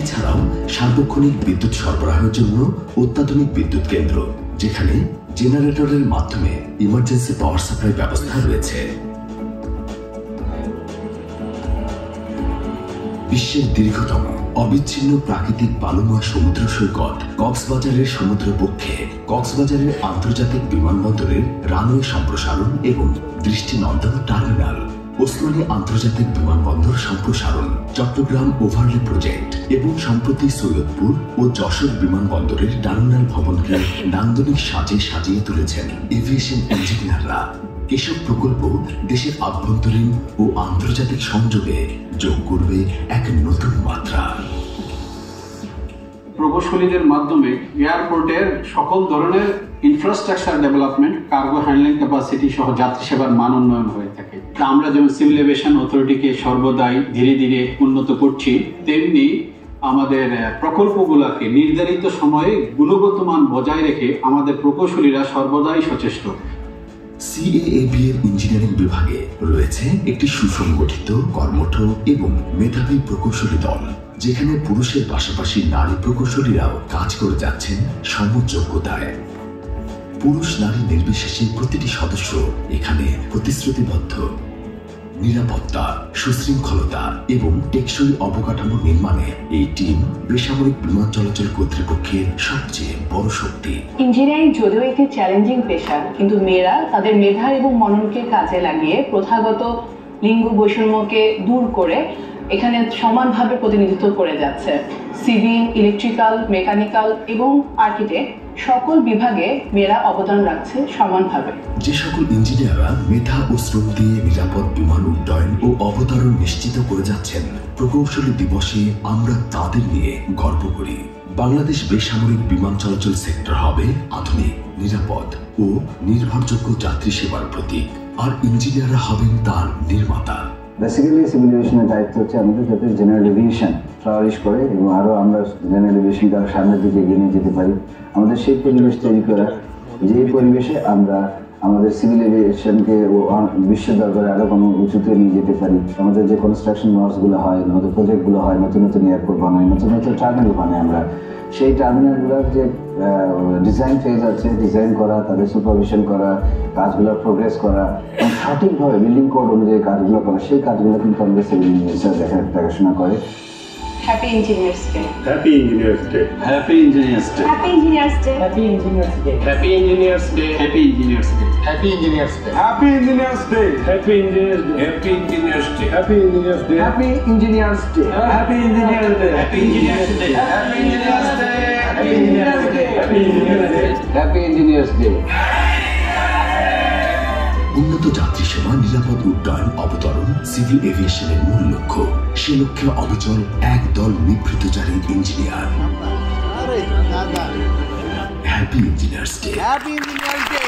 এছাড়াও সার্বক্ষণিক বিদ্যুৎ সরবরাহের জন্য অত্যাধুনিক বিদ্যুৎ কেন্দ্র, যেখানে জেনারেটরের মাধ্যমে ইমার্জেন্সি পাওয়ার সাপ্লাই ব্যবস্থা রয়েছে। বিশ্বের দীর্ঘতম অবিচ্ছিন্ন প্রাকৃতিক বালুময় সমুদ্র সৈকত কক্সবাজারের সমুদ্রবক্ষে কক্সবাজারের আন্তর্জাতিক বিমানবন্দরের রানওয়ে সম্প্রসারণ এবং দৃষ্টিনন্দন টার্মিনাল, ওসমানী আন্তর্জাতিক বিমানবন্দর সম্প্রসারণ, চট্টগ্রাম ওভারলে প্রজেক্ট এবং সম্প্রতি সৈয়দপুর ও যশোর বিমানবন্দরের টার্মিনাল ভবনকে নান্দনিক সাজে সাজিয়ে তুলেছেন এভিয়েশন ইঞ্জিনিয়াররা। এসব প্রকল্প দেশের আভ্যন্তরীণ ও আন্তর্জাতিক সংযোগে যোগ করবে এক নতুন মাত্রা। প্রকৌশলীদের মাধ্যমে এয়ারপোর্টের সকল ধরনের infrastructure development, cargo handling capacity সহ যাত্রী সেবার মান উন্নয়ন হয়ে থাকে। আমরা যেমন সিভিল এভিয়েশন অথরিটিকে সর্বদাই ধীরে ধীরে উন্নত করছি, তেমনি আমাদের প্রকল্পগুলোকে নির্ধারিত সময়ে গুণগত মান বজায় রেখে আমাদের প্রকৌশলীরা সর্বদাই সচেষ্ট। সিএএবি এর ইঞ্জিনিয়ারিং বিভাগে রয়েছে একটি সুসংগঠিত, কর্মঠ এবং মেধাবী প্রকৌশলী দল, যেখানে পুরুষের পাশাপাশি নারী প্রকৌশলীরাও কাজ করে যাচ্ছেন সমযোগ্যতায়। পুরুষ নারী নির্বিশেষে প্রতিটি সদস্য এখানে প্রতিশ্রুতিবদ্ধ। নিরাপত্তা, সুশৃঙ্খলতা এবং টেকসই অবকাঠামো নির্মাণে এই টিম বেসামরিক বিমান চলাচল কর্তৃপক্ষের সবচেয়ে বড় শক্তি। ইঞ্জিনিয়ারিং যদিও একটি চ্যালেঞ্জিং পেশা, কিন্তু মেয়েরা তাদের মেধা এবং মননকে কাজে লাগিয়ে প্রথাগত লিঙ্গ বৈষম্যকে দূর করে এখানে সমানভাবে প্রতিনিধিত্ব করে যাচ্ছে। সিভিল, ইলেকট্রিক্যাল, মেকানিক্যাল এবং আর্কিটেক্ট সকল বিভাগে মেয়েরা অবদান রাখছে সমানভাবে। যে সকল ইঞ্জিনিয়াররা মেধা ও শ্রম দিয়ে নিরাপদ বিমান উড্ডয়ন ও অবতরণ নিশ্চিত করে যাচ্ছেন, প্রকৌশলী দিবসে আমরা তাদের নিয়ে গর্ব করি। বাংলাদেশ বেসামরিক বিমান চলাচল সেক্টর হবে আধুনিক, নিরাপদ ও নির্ভরযোগ্য যাত্রী সেবার প্রতীক, আর ইঞ্জিনিয়াররা হবেন তার নির্মাতা। বেসিক্যালি সিভিল এভিয়েশনের দায়িত্ব হচ্ছে আমাদের যাতে জেনারেল এভিয়েশন ফ্লারিশ করে এবং আরও আমরা জেনারেল এভিয়েশনকে আরও সামনের দিকে এগিয়ে নিয়ে যেতে পারি। আমাদের সেই পরিবেশ তৈরি করা, যে পরিবেশে আমরা আমাদের সিভিল এভিয়েশনকে বিশ্ব দরবারে আরও কোনো উঁচুতে নিয়ে যেতে পারি। আমাদের যে কনস্ট্রাকশন ওয়ার্কসগুলো হয়, নতুন প্রজেক্টগুলো হয়, নতুন নতুন এয়ারপোর্ট বানাই, নতুন নতুন টার্মিনাল বানাই, আমরা সেই টার্মিনালগুলোর যে ডিজাইন ফেজ আছে, ডিজাইন করা, তাদের সুপারভিশন করা, কাজগুলোর প্রোগ্রেস করা এবং সঠিকভাবে বিল্ডিং কোড অনুযায়ী কাজগুলো করা, সেই কাজগুলো কিন্তু আমাদের সিভিল ইঞ্জিনিয়ার্সরা দেখাশোনা করে। Happy engineers day. Happy engineers day. Happy engineers day. Happy engineers day. Happy engineers day. Happy engineers day. Happy engineers day. Happy engineers day. Happy engineers day. Happy engineers day. Happy engineers day. Happy engineers day. Happy engineers day. Happy engineers day. Happy engineers day. Happy engineers day. Happy engineers day. Happy engineers day. Happy engineers day. উন্নত যাত্রী সেবা, নিরাপদ উড্ডয়ন, অবতরণ civil এভিয়েশনের মূল লক্ষ্য। সে লক্ষ্যে অবিচল একদল নিভৃতচারী engineer. Happy engineers day. Happy engineers day.